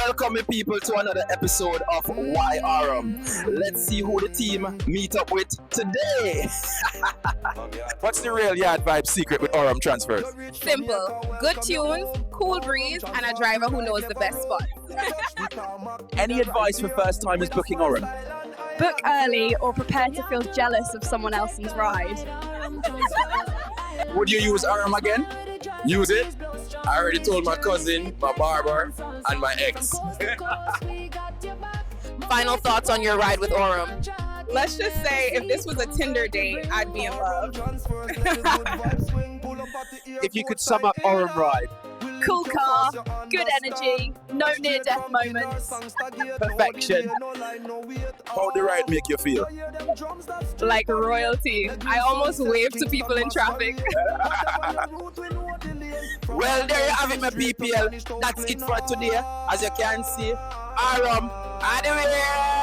Welcome you people to another episode of Why Aurum. Let's see who the team meet up with today. What's the real yard vibe secret with Aurum Transfer? Simple. Good tunes, cool breeze, and a driver who knows the best spots. Any advice for first timers booking Aurum? Book early or prepare to feel jealous of someone else's ride. Would you use Aurum again? Use it? I already told my cousin, my barber, and my ex. Final thoughts on your ride with Aurum? Let's just say if this was a Tinder date, I'd be in love. If you could sum up Aurum ride, Cool car, good energy, no near-death moments. perfection. How the ride make you feel? Like royalty. I almost wave to people in traffic. Well, there you have it, my PPL. That's it for today. As you can see, Aurum, anyway.